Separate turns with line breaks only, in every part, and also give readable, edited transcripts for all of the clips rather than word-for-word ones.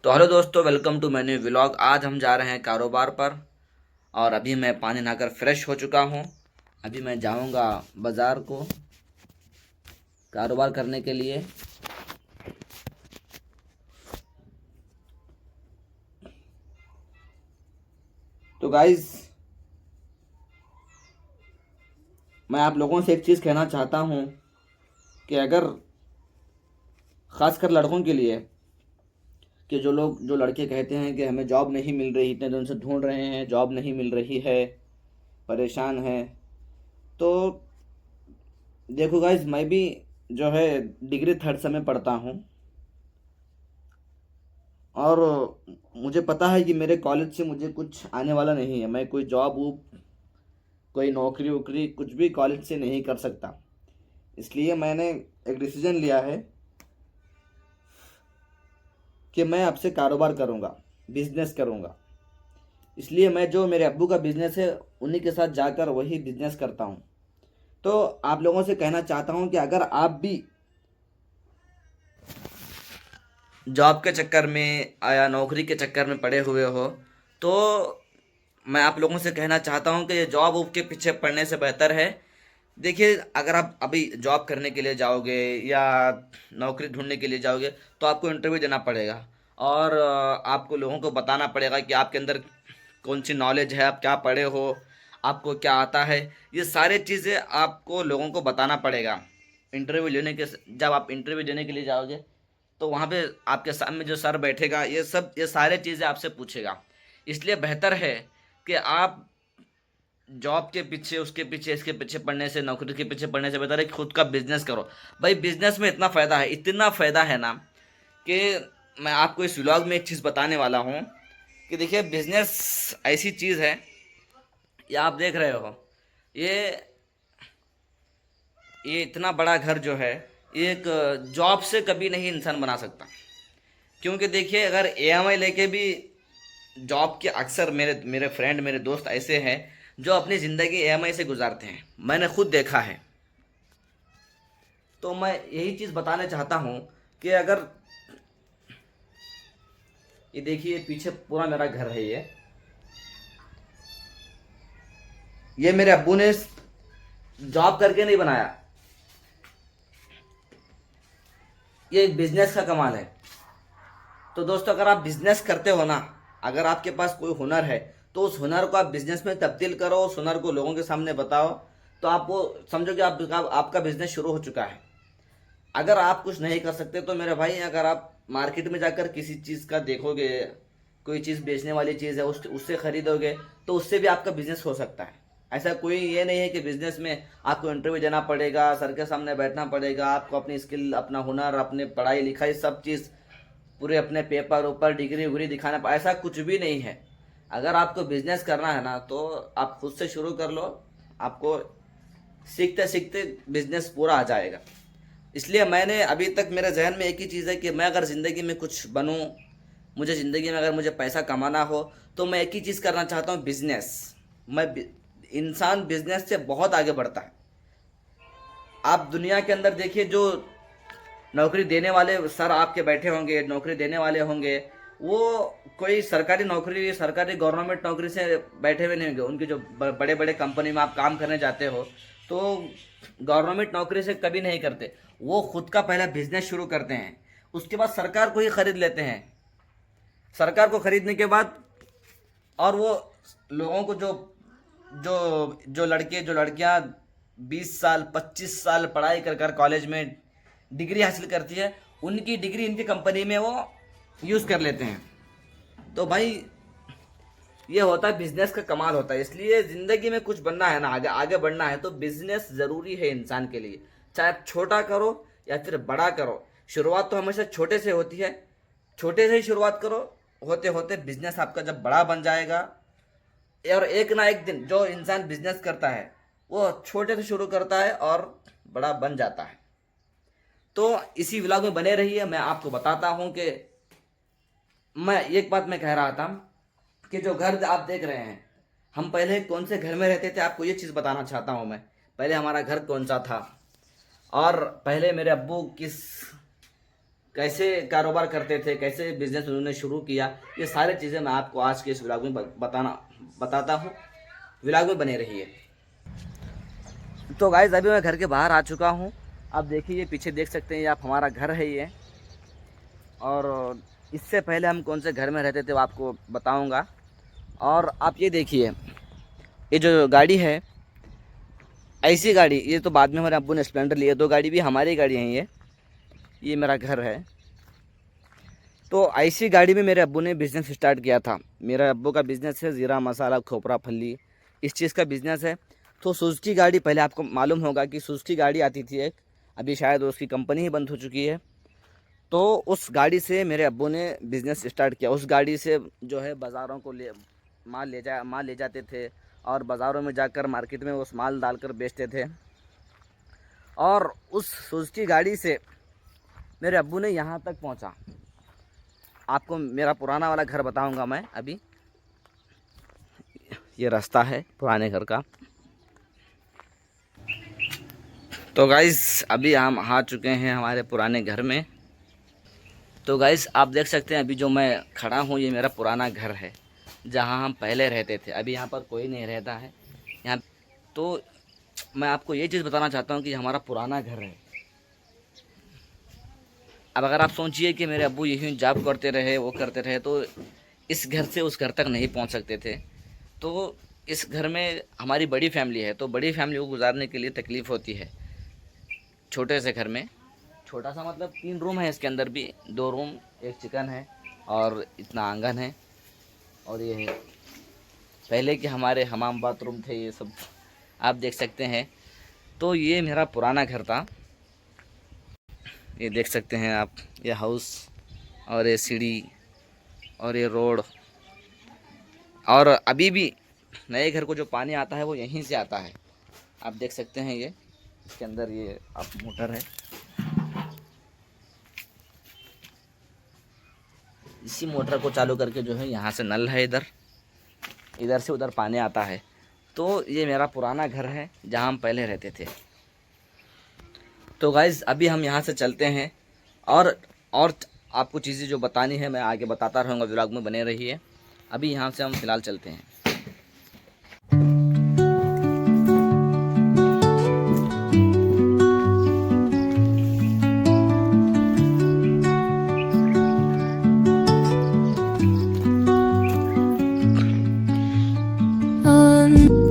तो हेलो दोस्तों, welcome to menu vlog. आज हम जा रहे हैं कारोबार पर। और अभी मैं पानी नहाकर फ्रेश हो चुका हूँ। अभी मैं जाऊँगा बाज़ार को कारोबार करने के लिए। तो गाइज़, मैं आप लोगों से एक चीज़ कहना चाहता हूँ कि अगर ख़ासकर लड़कों के लिए, कि जो लड़के कहते हैं कि हमें जॉब नहीं मिल रही, इतने दिन से ढूंढ रहे हैं, जॉब नहीं मिल रही है, परेशान हैं। तो देखो गाइज़, मैं भी जो है डिग्री थर्ड सेम में पढ़ता हूँ। और मुझे पता है कि मेरे कॉलेज से मुझे कुछ आने वाला नहीं है। मैं कोई जॉब वूब, कोई नौकरी वोकरी कुछ भी कॉलेज से नहीं कर सकता। इसलिए मैंने एक डिसीजन लिया है कि मैं अब से कारोबार करूँगा, बिजनेस करूँगा। इसलिए मैं जो मेरे अब्बू का बिजनेस है, उन्हीं के साथ जाकर वही बिजनेस करता हूँ। तो आप लोगों से कहना चाहता हूँ कि अगर आप भी जॉब के चक्कर में या नौकरी के चक्कर में पड़े हुए हो, तो मैं आप लोगों से कहना चाहता हूं कि ये जॉब वॉब के पीछे पड़ने से बेहतर है। देखिए, अगर आप अभी जॉब करने के लिए जाओगे या नौकरी ढूंढने के लिए जाओगे, तो आपको इंटरव्यू देना पड़ेगा। और आपको लोगों को बताना पड़ेगा कि आपके अंदर कौन सी नॉलेज है, आप क्या पढ़े हो, आपको क्या आता है। ये सारी चीज़ें आपको लोगों को बताना पड़ेगा। इंटरव्यू लेने के जब आप इंटरव्यू देने के लिए जाओगे, तो वहाँ पे आपके सामने जो सर बैठेगा, ये सारे चीज़ें आपसे पूछेगा। इसलिए बेहतर है कि आप जॉब के पीछे, उसके पीछे, इसके पीछे पढ़ने से, नौकरी के पीछे पढ़ने से बेहतर है कि खुद का बिजनेस करो। भाई, बिजनेस में इतना फ़ायदा है ना, कि मैं आपको इस व्लॉग में एक चीज़ बताने वाला हूँ कि देखिए, बिजनेस ऐसी चीज़ है, ये आप देख रहे हो, ये ये इतना बड़ा घर जो है, एक जॉब से कभी नहीं इंसान बना सकता। क्योंकि देखिए, अगर ईएमआई लेके भी जॉब के, अक्सर मेरे मेरे फ्रेंड, मेरे दोस्त ऐसे हैं जो अपनी ज़िंदगी ईएमआई से गुजारते हैं। मैंने खुद देखा है। तो मैं यही चीज़ बताना चाहता हूँ कि अगर, ये देखिए पीछे पूरा मेरा घर है, ये मेरे अब्बू ने जॉब करके नहीं बनाया। ये एक बिजनेस का कमाल है। तो दोस्तों, अगर आप बिजनेस करते हो ना, अगर आपके पास कोई हुनर है, तो उस हुनर को आप बिजनेस में तब्दील करो, उस हुनर को लोगों के सामने बताओ। तो आपको समझो कि आपका बिजनेस शुरू हो चुका है। अगर आप कुछ नहीं कर सकते, तो मेरे भाई, अगर आप मार्केट में जाकर किसी चीज़ का देखोगे, कोई चीज़ बेचने वाली चीज़ है, उससे खरीदोगे, तो उससे भी आपका बिजनेस हो सकता है। ऐसा कोई ये नहीं है कि बिजनेस में आपको इंटरव्यू देना पड़ेगा, सर के सामने बैठना पड़ेगा, आपको अपनी स्किल, अपना हुनर, अपने पढ़ाई लिखाई सब चीज़, पूरे अपने पेपर ऊपर, डिग्री उग्री दिखाना, ऐसा कुछ भी नहीं है। अगर आपको बिजनेस करना है ना, तो आप खुद से शुरू कर लो। आपको सीखते सीखते बिजनेस पूरा आ जाएगा। इसलिए मैंने अभी तक, मेरे जहन में एक ही चीज़ है कि मैं अगर ज़िंदगी में कुछ बनूं, मुझे ज़िंदगी में अगर मुझे पैसा कमाना हो, तो मैं एक ही चीज़ करना चाहता हूँ, बिजनेस। मैं इंसान बिजनेस से बहुत आगे बढ़ता है। आप दुनिया के अंदर देखिए, जो नौकरी देने वाले सर आपके बैठे होंगे, नौकरी देने वाले होंगे, वो कोई सरकारी नौकरी, सरकारी गवर्नमेंट नौकरी से बैठे हुए नहीं होंगे। उनके जो बड़े बड़े कंपनी में आप काम करने जाते हो, तो गवर्नमेंट नौकरी से कभी नहीं करते। वो खुद का पहला बिजनेस शुरू करते हैं, उसके बाद सरकार को ही खरीद लेते हैं। सरकार को खरीदने के बाद, और वो लोगों को, जो जो जो लड़के, जो लड़कियां 20 साल, 25 साल पढ़ाई कर कर कॉलेज में डिग्री हासिल करती है, उनकी डिग्री इनकी कंपनी में वो यूज़ कर लेते हैं। तो भाई, ये होता है बिजनेस का कमाल होता है। इसलिए ज़िंदगी में कुछ बनना है ना, आगे आगे बढ़ना है, तो बिजनेस ज़रूरी है इंसान के लिए। चाहे आप छोटा करो या फिर बड़ा करो, शुरुआत तो हमेशा छोटे से होती है। छोटे से ही शुरुआत करो, होते होते बिजनेस आपका जब बड़ा बन जाएगा। और एक ना एक दिन जो इंसान बिजनेस करता है, वो छोटे से शुरू करता है और बड़ा बन जाता है। तो इसी व्लॉग में बने रहिए। मैं आपको बताता हूँ कि मैं एक बात मैं कह रहा था कि जो घर आप देख रहे हैं, हम पहले कौन से घर में रहते थे, आपको ये चीज़ बताना चाहता हूँ मैं। पहले हमारा घर कौन सा था, और पहले मेरे अब्बू किस कैसे कारोबार करते थे, कैसे बिजनेस उन्होंने शुरू किया, ये सारी चीज़ें मैं आपको आज के इस व्लॉग में बताता हूँ। व्लॉग में बने रहिए। तो गाइस अभी मैं घर के बाहर आ चुका हूँ। आप देखिए ये पीछे देख सकते हैं, ये आप हमारा घर है ये। और इससे पहले हम कौन से घर में रहते थे वो आपको बताऊँगा। और आप ये देखिए, ये जो गाड़ी है, ऐसी गाड़ी, ये तो बाद में हमारे अब्बू ने स्प्लेंडर लिए, दो गाड़ी भी हमारी गाड़ी है ये मेरा घर है। तो ऐसी गाड़ी में मेरे अब्बू ने बिज़नेस स्टार्ट किया था। मेरे अब्बू का बिज़नेस है ज़ीरा मसाला खोपरा फल्ली, इस चीज़ का बिज़नेस है। तो सुजुकी गाड़ी, पहले आपको मालूम होगा कि सुजुकी गाड़ी आती थी एक, अभी शायद उसकी कंपनी ही बंद हो चुकी है। तो उस गाड़ी से मेरे अब्बू ने बिज़नेस स्टार्ट किया। उस गाड़ी से जो है बाज़ारों को माल ले जाते थे और बाज़ारों में जाकर मार्केट में उस माल डालकर बेचते थे। और उस सुजुकी गाड़ी से मेरे अब्बू ने यहाँ तक पहुँचा। आपको मेरा पुराना वाला घर बताऊंगा मैं अभी। ये रास्ता है पुराने घर का। तो गाइस अभी हम आ चुके हैं हमारे पुराने घर में। तो गाइस आप देख सकते हैं अभी जो मैं खड़ा हूँ, ये मेरा पुराना घर है जहाँ हम पहले रहते थे। अभी यहाँ पर कोई नहीं रहता है यहाँ। तो मैं आपको ये चीज़ बताना चाहता हूँ कि हमारा पुराना घर है। अब अगर आप सोचिए कि मेरे अब्बू यही जॉब करते रहे, वो करते रहे, तो इस घर से उस घर तक नहीं पहुंच सकते थे। तो इस घर में हमारी बड़ी फैमिली है, तो बड़ी फैमिली को गुजारने के लिए तकलीफ़ होती है। छोटे से घर में, छोटा सा मतलब 3 रूम है, इसके अंदर भी 2 रूम, एक चिकन है और इतना आंगन है। और ये है पहले के हमारे हमाम बाथरूम थे, ये सब आप देख सकते हैं। तो ये मेरा पुराना घर था। ये देख सकते हैं आप, ये हाउस और ये सीढ़ी और ये रोड। और अभी भी नए घर को जो पानी आता है वो यहीं से आता है। आप देख सकते हैं ये, इसके अंदर ये आप मोटर है, इसी मोटर को चालू करके जो है यहाँ से नल है, इधर से उधर पानी आता है। तो ये मेरा पुराना घर है जहाँ हम पहले रहते थे। तो गाइज़ अभी हम यहाँ से चलते हैं और आपको चीज़ें जो बतानी है मैं आगे बताता रहूँगा, व्लॉग में बने रहिए। अभी यहाँ से हम फ़िलहाल चलते हैं।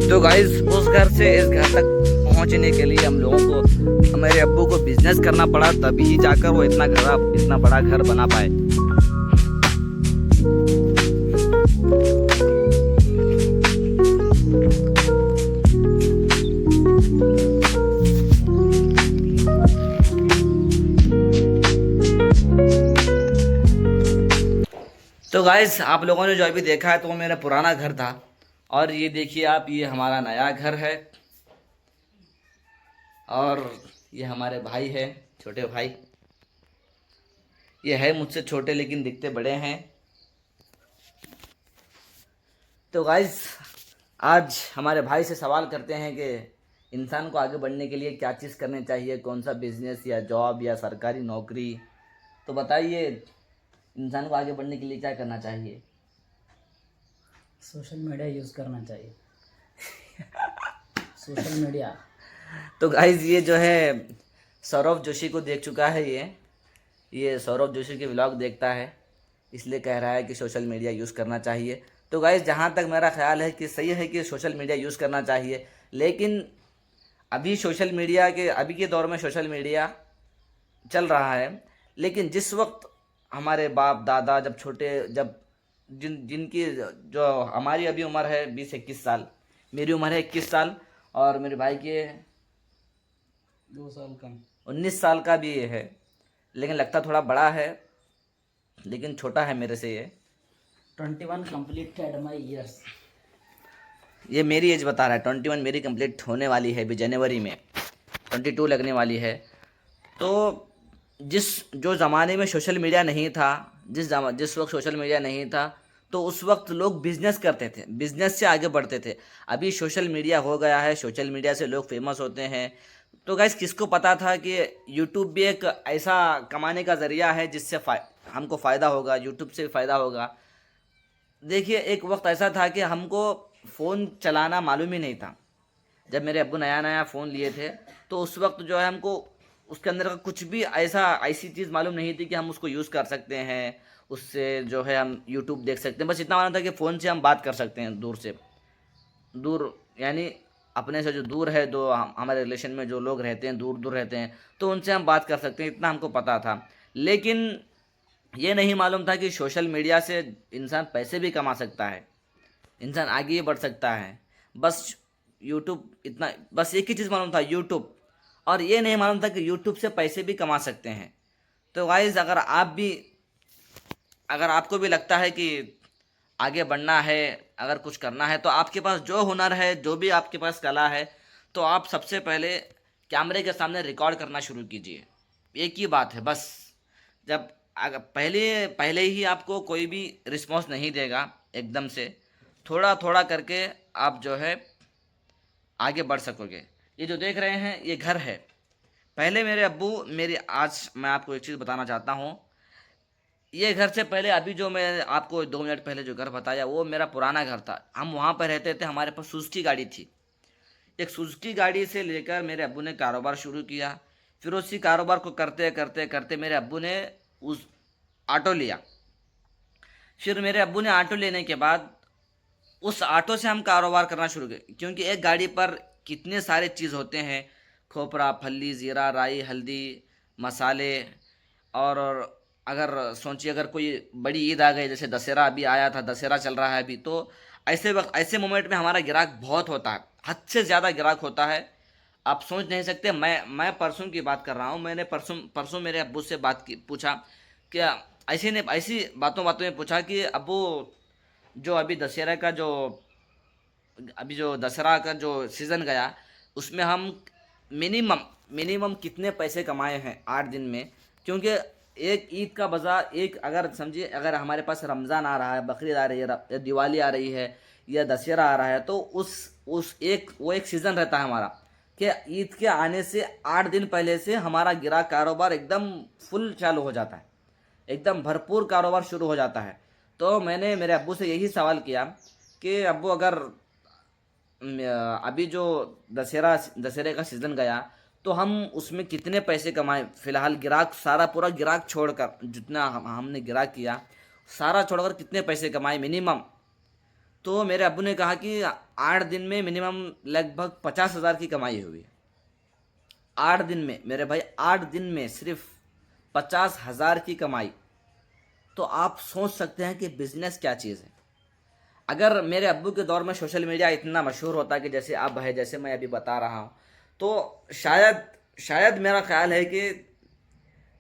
तो गाइज़ उस घर से इस घर तक पहुँचने के लिए हम लोगों को, मेरे अब्बू को बिज़नेस करना पड़ा, तभी जाकर वो इतना बड़ा घर बना पाए। तो गाइस आप लोगों ने जो अभी देखा है तो वो मेरा पुराना घर था। और ये देखिए आप, ये हमारा नया घर है। और ये हमारे भाई है, छोटे भाई। ये है मुझसे छोटे लेकिन दिखते बड़े हैं। तो गाइस आज हमारे भाई से सवाल करते हैं कि इंसान को आगे बढ़ने के लिए क्या चीज़ करनी चाहिए, कौन सा बिजनेस या जॉब या सरकारी नौकरी। तो बताइए इंसान को आगे बढ़ने के लिए क्या करना चाहिए।
सोशल मीडिया यूज़ करना चाहिए। Social media.
तो गाइज ये जो है सौरभ जोशी को देख चुका है। ये सौरभ जोशी के व्लॉग देखता है, इसलिए कह रहा है कि सोशल मीडिया यूज़ करना चाहिए। तो गाइज जहाँ तक मेरा ख्याल है कि सही है कि सोशल मीडिया यूज़ करना चाहिए, लेकिन अभी अभी के दौर में सोशल मीडिया चल रहा है। लेकिन जिस वक्त हमारे बाप दादा जब छोटे, जब जिनकी जो हमारी अभी उम्र है 20-21 साल, मेरी उम्र है 21 साल और मेरे भाई के
2 साल कम,
19 साल का भी ये है, लेकिन लगता थोड़ा बड़ा है, लेकिन छोटा है मेरे से। ये
21 completed my years।
ये मेरी एज बता रहा है, 21 मेरी कंप्लीट होने वाली है अभी जनवरी में, 22 लगने वाली है। तो जो ज़माने में सोशल मीडिया नहीं था, जिस वक्त सोशल मीडिया नहीं था, तो उस वक्त लोग बिज़नेस करते थे, बिज़नेस से आगे बढ़ते थे। अभी सोशल मीडिया हो गया है, सोशल मीडिया से लोग फेमस होते हैं, तो गाइस किसको पता था कि यूट्यूब भी एक ऐसा कमाने का ज़रिया है जिससे हमको फ़ायदा होगा, यूट्यूब से भी फ़ायदा होगा। देखिए एक वक्त ऐसा था कि हमको फ़ोन चलाना मालूम ही नहीं था। जब मेरे अब्बू नया नया फ़ोन लिए थे तो उस वक्त जो है हमको उसके अंदर का कुछ भी ऐसी चीज़ मालूम नहीं थी कि हम उसको यूज़ कर सकते हैं, उससे जो है हम यूट्यूब देख सकते हैं। बस इतना मालूम था कि फ़ोन से हम बात कर सकते हैं दूर से दूर, यानी अपने से जो दूर है, दो हमारे रिलेशन में जो लोग रहते हैं, दूर दूर रहते हैं, तो उनसे हम बात कर सकते हैं, इतना हमको पता था। लेकिन ये नहीं मालूम था कि सोशल मीडिया से इंसान पैसे भी कमा सकता है, इंसान आगे भी बढ़ सकता है। बस यूट्यूब इतना, बस एक ही चीज़ मालूम था, यूट्यूब। और ये नहीं मालूम था कि यूट्यूब से पैसे भी कमा सकते हैं। तो गाइस अगर आपको भी लगता है कि आगे बढ़ना है, अगर कुछ करना है, तो आपके पास जो हुनर है, जो भी आपके पास कला है, तो आप सबसे पहले कैमरे के सामने रिकॉर्ड करना शुरू कीजिए। एक ही बात है बस। जब अगर पहले पहले ही आपको कोई भी रिस्पॉन्स नहीं देगा एकदम से, थोड़ा थोड़ा करके आप जो है आगे बढ़ सकोगे। ये जो देख रहे हैं ये घर है। पहले मेरे अब्बू मेरी आज मैं आपको एक चीज़ बताना चाहता हूँ। ये घर से पहले अभी जो मैं आपको 2 मिनट पहले जो घर बताया वो मेरा पुराना घर था। हम वहाँ पर रहते थे, हमारे पास सुजुकी गाड़ी थी। एक सुजुकी गाड़ी से लेकर मेरे अब्बू ने कारोबार शुरू किया। फिर उसी कारोबार को करते करते करते मेरे अब्बू ने उस ऑटो लिया। फिर मेरे अब्बू ने ऑटो लेने के बाद उस ऑटो से हम कारोबार करना शुरू किए, क्योंकि एक गाड़ी पर कितने सारे चीज़ होते हैं, खोपरा, फल्ली, ज़ीरा, राई, हल्दी, मसाले। और अगर सोचिए अगर कोई बड़ी ईद आ गई, जैसे दशहरा अभी आया था, दशहरा चल रहा है अभी, तो ऐसे वक्त ऐसे मोमेंट में हमारा ग्राहक बहुत होता है, हद से ज़्यादा ग्राहक होता है। आप सोच नहीं सकते। मैं परसों की बात कर रहा हूँ। मैंने परसों परसों मेरे अब्बू से बात की, पूछा क्या, ऐसी बातों बातों में पूछा कि अब्बू, जो अभी जो दशहरा का जो सीज़न गया, उसमें हम मिनिमम मिनिमम कितने पैसे कमाए हैं 8 दिन में। क्योंकि एक ईद का बाजार, एक अगर समझिए अगर हमारे पास रमज़ान आ रहा है, बकरीद आ रही है, या दिवाली आ रही है, या दशहरा आ रहा है, तो वो एक सीज़न रहता है हमारा कि ईद के आने से 8 दिन पहले से हमारा गिरा कारोबार एकदम फुल चालू हो जाता है, एकदम भरपूर कारोबार शुरू हो जाता है। तो मैंने मेरे अब्बू से यही सवाल किया कि अब्बू, अगर अभी जो दशहरे का सीज़न गया, तो हम उसमें कितने पैसे कमाए। फ़िलहाल गिराक सारा पूरा गिराक छोड़कर, जितना हमने गिराक किया सारा छोड़कर कितने पैसे कमाए मिनिमम। तो मेरे अब्बू ने कहा कि 8 दिन में मिनिमम लगभग 50,000 की कमाई हुई। 8 दिन में मेरे भाई, 8 दिन में सिर्फ 50,000 की कमाई। तो आप सोच सकते हैं कि बिजनेस क्या चीज़ है। अगर मेरे अब्बू के दौर में सोशल मीडिया इतना मशहूर होता कि जैसे अब है, जैसे मैं अभी बता रहा हूँ, तो शायद मेरा ख्याल है कि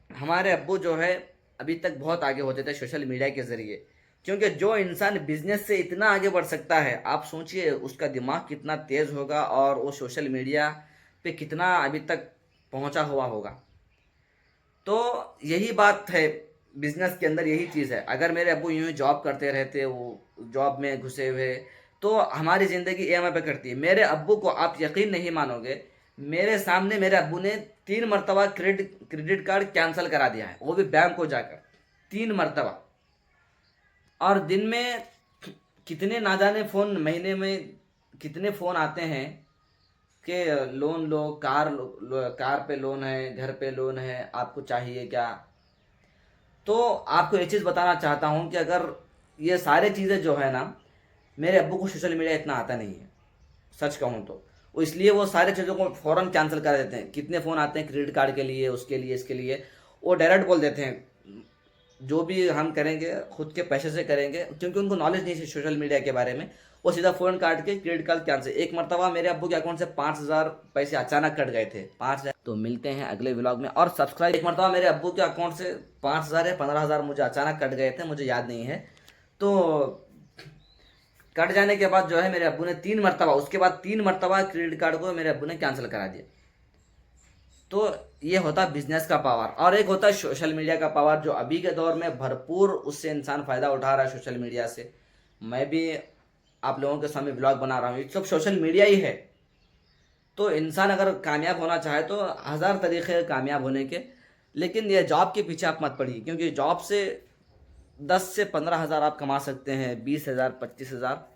हमारे अब्बू जो है अभी तक बहुत आगे होते थे सोशल मीडिया के ज़रिए। क्योंकि जो इंसान बिजनेस से इतना आगे बढ़ सकता है, आप सोचिए उसका दिमाग कितना तेज़ होगा और वो सोशल मीडिया पे कितना अभी तक पहुंचा हुआ होगा। तो यही बात है, बिजनेस के अंदर यही चीज़ है। अगर मेरे अब्बू यूं ही जॉब करते रहते, वो जॉब में घुसे हुए, तो हमारी ज़िंदगी ईएमआई पे कटती है। मेरे अब्बू को आप यकीन नहीं मानोगे, मेरे सामने मेरे अब्बू ने 3 मरतबा क्रेडिट कार्ड कैंसिल करा दिया है, वो भी बैंक को जाकर 3 मरतबा। और दिन में कितने ना जाने फ़ोन, महीने में कितने फ़ोन आते हैं कि लोन लो, कार पे लोन है, घर पे लोन है, आपको चाहिए क्या। तो आपको एक चीज़ बताना चाहता हूँ कि अगर ये सारे चीज़ें जो है ना, मेरे अब्बू को सोशल मीडिया इतना आता नहीं है, सच कहूँ तो। वो इसलिए वो सारी चीज़ों को फ़ौरन कैंसिल कर देते हैं। कितने फ़ोन आते हैं क्रेडिट कार्ड के लिए, उसके लिए, इसके लिए, वो डायरेक्ट बोल देते हैं जो भी हम करेंगे खुद के पैसे से करेंगे, क्योंकि उनको नॉलेज नहीं है सोशल मीडिया के बारे में। वो सीधा फ़ोन काट के क्रेडिट कार्ड कैंसिल। 1 मरतबा मेरे अब्बू के अकाउंट से 5,000 पैसे अचानक कट गए थे, 5,000। तो मिलते हैं अगले व्लॉग में। और सब्सक्राइब, 1 मरतबा मेरे अब्बू के अकाउंट से 5,000 या 15,000 मुझे अचानक कट गए थे, मुझे याद नहीं है। तो कट जाने के बाद जो है मेरे अब्बू ने 3 मरतबा, उसके बाद 3 मरतबा क्रेडिट कार्ड को मेरे अब्बू ने कैंसिल करा दिया। तो ये होता है बिजनेस का पावर, और एक होता है सोशल मीडिया का पावर, जो अभी के दौर में भरपूर उससे इंसान फ़ायदा उठा रहा है सोशल मीडिया से। मैं भी आप लोगों के सामने ब्लॉग बना रहा हूँ, ये सब सोशल मीडिया ही है। तो इंसान अगर कामयाब होना चाहे तो हज़ार तरीक़े हैं कामयाब होने के, लेकिन ये जॉब के पीछे आप मत पड़िए, क्योंकि जॉब से 10 से 15 हज़ार आप कमा सकते हैं, 20 हज़ार, 25 हज़ार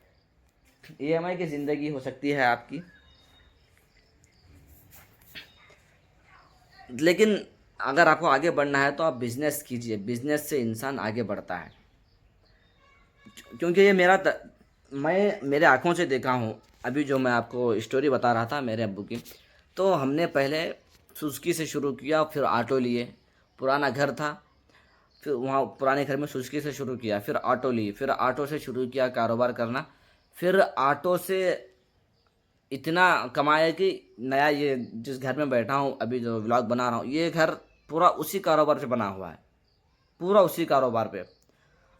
EMI की ज़िंदगी हो सकती है आपकी। लेकिन अगर आपको आगे बढ़ना है तो आप बिज़नेस कीजिए, बिज़नेस से इंसान आगे बढ़ता है। क्योंकि ये मैं मेरे आँखों से देखा हूँ, अभी जो मैं आपको स्टोरी बता रहा था मेरे अब्बू की, तो हमने पहले सुज़ुकी से शुरू किया, फिर ऑटो लिए, पुराना घर था, फिर वहाँ पुराने घर में सुज़ुकी से शुरू किया, फिर ऑटो ली, फिर ऑटो से शुरू किया कारोबार करना, फिर ऑटो से इतना कमाया कि नया ये जिस घर में बैठा हूँ अभी जो व्लॉग बना रहा हूँ, ये घर पूरा उसी कारोबार से बना हुआ है, पूरा उसी कारोबार पे।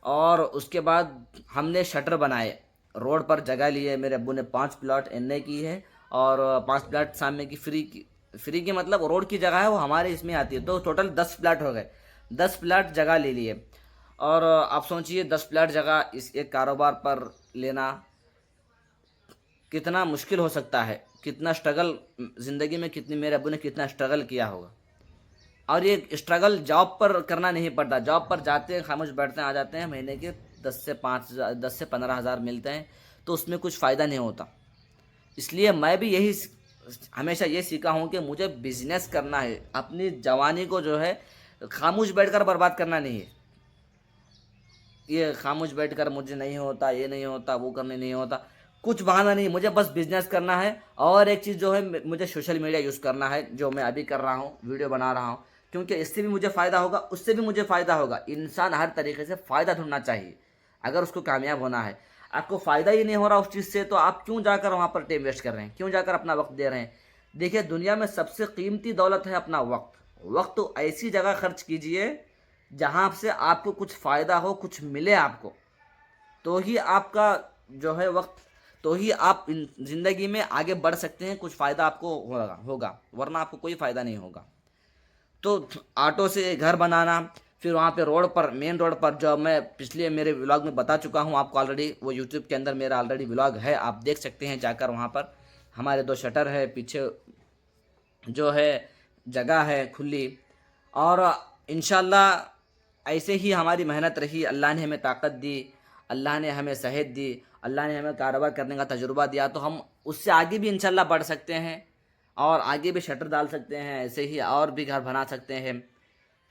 और उसके बाद हमने शटर बनाए, रोड पर जगह ली है, मेरे अब्बू ने 5 प्लाट एनए की है और 5 प्लाट सामने की फ्री की मतलब रोड की जगह है वो हमारे इसमें आती है, तो टोटल 10 प्लाट हो गए, 10 प्लाट जगह ले लिए। और आप सोचिए 10 प्लाट जगह इस एक कारोबार पर लेना कितना मुश्किल हो सकता है, कितना स्ट्रगल ज़िंदगी में, कितनी मेरे अब्बू ने कितना स्ट्रगल किया होगा। और ये स्ट्रगल जॉब पर करना नहीं पड़ता, जॉब पर जाते हैं, खामोश बैठते हैं, आ जाते हैं, महीने के 10 से 15 हज़ार मिलते हैं, तो उसमें कुछ फ़ायदा नहीं होता। इसलिए मैं भी यही हमेशा ये सीखा हूँ कि मुझे बिजनेस करना है, अपनी जवानी को जो है खामोश बैठकर बर्बाद करना नहीं है। ये खामोश बैठकर मुझे नहीं होता, ये नहीं होता, वो करने नहीं होता, कुछ बहाना नहीं, मुझे बस बिजनेस करना है। और एक चीज़ जो है, मुझे सोशल मीडिया यूज़ करना है, जो मैं अभी कर रहा हूँ, वीडियो बना रहा हूँ, क्योंकि इससे भी मुझे फ़ायदा होगा, उससे भी मुझे फ़ायदा होगा। इंसान हर तरीके से फ़ायदा ढूंढना चाहिए अगर उसको कामयाब होना है। आपको फ़ायदा ही नहीं हो रहा उस चीज़ से, तो आप क्यों जाकर वहाँ पर टाइम वेस्ट कर रहे हैं, क्यों जाकर अपना वक्त दे रहे हैं। देखिए, दुनिया में सबसे कीमती दौलत है अपना वक्त। वक्त तो ऐसी जगह खर्च कीजिए जहाँ से आपको कुछ फ़ायदा हो, कुछ मिले आपको, तो ही आपका जो है वक्त, तो ही आप ज़िंदगी में आगे बढ़ सकते हैं, कुछ फ़ायदा आपको होगा, वरना आपको कोई फ़ायदा नहीं होगा। तो ऑटो से घर बनाना, फिर वहाँ पे रोड पर, मेन रोड पर, जो मैं पिछले मेरे व्लॉग में बता चुका हूँ आपको ऑलरेडी, वो यूट्यूब के अंदर मेरा ऑलरेडी व्लॉग है, आप देख सकते हैं जाकर। वहाँ पर हमारे 2 शटर है, पीछे जो है जगह है खुली। और इंशाल्लाह ऐसे ही हमारी मेहनत रही, अल्लाह ने हमें ताकत दी, अल्लाह ने हमें सेहत दी, अल्लाह ने हमें कारोबार करने का तजुर्बा दिया, तो हम उससे आगे भी इंशाल्लाह बढ़ सकते हैं और आगे भी शटर डाल सकते हैं, ऐसे ही और भी घर बना सकते हैं।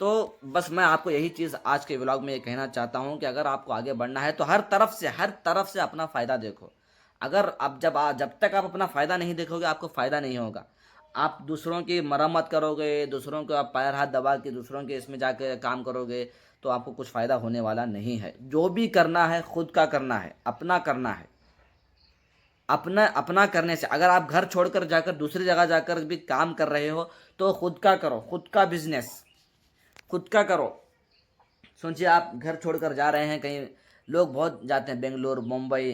तो बस मैं आपको यही चीज़ आज के व्लॉग में ये कहना चाहता हूँ कि अगर आपको आगे बढ़ना है तो हर तरफ से अपना फ़ायदा देखो। अगर आप जब तक आप अपना फ़ायदा नहीं देखोगे, आपको फ़ायदा नहीं होगा। आप दूसरों की मरम्मत करोगे, दूसरों को आप पैर हाथ दबा के दूसरों के इसमें जाके काम करोगे, तो आपको कुछ फ़ायदा होने वाला नहीं है। जो भी करना है खुद का करना है, अपना करना है। अपना अपना करने से, अगर आप घर छोड़कर जाकर दूसरी जगह जाकर भी काम कर रहे हो, तो खुद का करो, खुद का बिजनेस खुद का करो। सोचिए, आप घर छोड़कर जा रहे हैं कहीं, लोग बहुत जाते हैं बेंगलोर, मुंबई,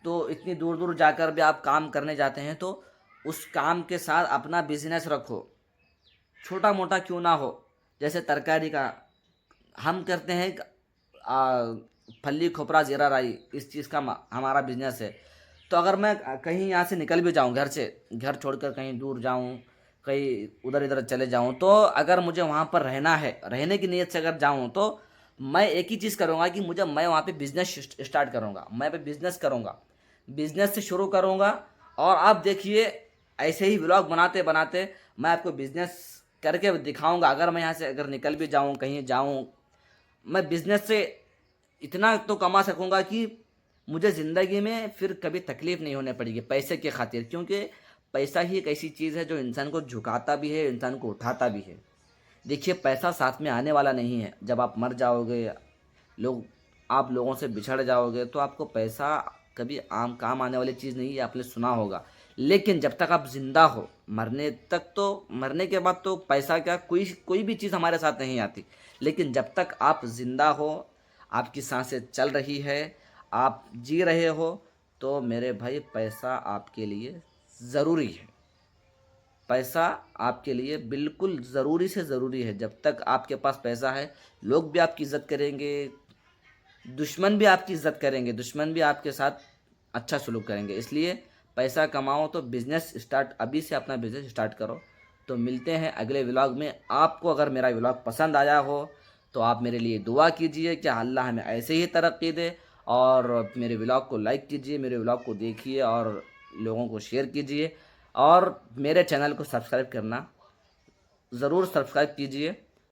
तो इतनी दूर दूर जाकर भी आप काम करने जाते हैं, तो उस काम के साथ अपना बिजनेस रखो, छोटा मोटा क्यों ना हो। जैसे तरकारी का हम करते हैं, फली खोपरा जीरा राई, इस चीज़ का हमारा बिजनेस है। तो अगर मैं कहीं यहाँ से निकल भी जाऊँ, घर से घर छोड़कर कहीं दूर जाऊँ, कहीं उधर इधर चले जाऊँ, तो अगर मुझे वहाँ पर रहना है, रहने की नीयत से अगर जाऊँ, तो मैं एक ही चीज़ करूँगा कि मैं वहाँ पे बिज़नेस स्टार्ट करूँगा, मैं पे बिज़नेस करूँगा, बिज़नेस से शुरू करूँगा। और आप देखिए, ऐसे ही व्लॉग बनाते बनाते मैं आपको बिज़नेस करके दिखाऊँगा। अगर मैं यहाँ से अगर निकल भी जाऊँ, कहीं जाऊँ, मैं बिज़नेस से इतना तो कमा सकूँगा कि मुझे ज़िंदगी में फिर कभी तकलीफ़ नहीं होने पड़ेगी पैसे के खातिर। क्योंकि पैसा ही एक ऐसी चीज़ है जो इंसान को झुकाता भी है, इंसान को उठाता भी है। देखिए, पैसा साथ में आने वाला नहीं है। जब आप मर जाओगे, आप लोगों से बिछड़ जाओगे, तो आपको पैसा कभी आम काम आने वाली चीज़ नहीं है, आपने सुना होगा। लेकिन जब तक आप ज़िंदा हो, मरने तक, तो मरने के बाद तो पैसा क्या, कोई भी चीज़ हमारे साथ नहीं आती। लेकिन जब तक आप ज़िंदा हो, आपकी सांसें चल रही है, आप जी रहे हो, तो मेरे भाई पैसा आपके लिए ज़रूरी है। पैसा आपके लिए बिल्कुल ज़रूरी से ज़रूरी है। जब तक आपके पास पैसा है, लोग भी आपकी इज़्ज़त करेंगे, दुश्मन भी आपकी इज़्ज़त करेंगे, दुश्मन भी आपके साथ अच्छा सलूक करेंगे। इसलिए पैसा कमाओ तो बिजनेस स्टार्ट अभी से अपना बिजनेस स्टार्ट करो। तो मिलते हैं अगले व्लॉग में। आपको अगर मेरा व्लॉग पसंद आया हो तो आप मेरे लिए दुआ कीजिए कि अल्लाह हमें ऐसे ही तरक्की दे, और मेरे व्लॉग को लाइक कीजिए, मेरे व्लॉग को देखिए और लोगों को शेयर कीजिए, और मेरे चैनल को सब्सक्राइब करना ज़रूर सब्सक्राइब कीजिए।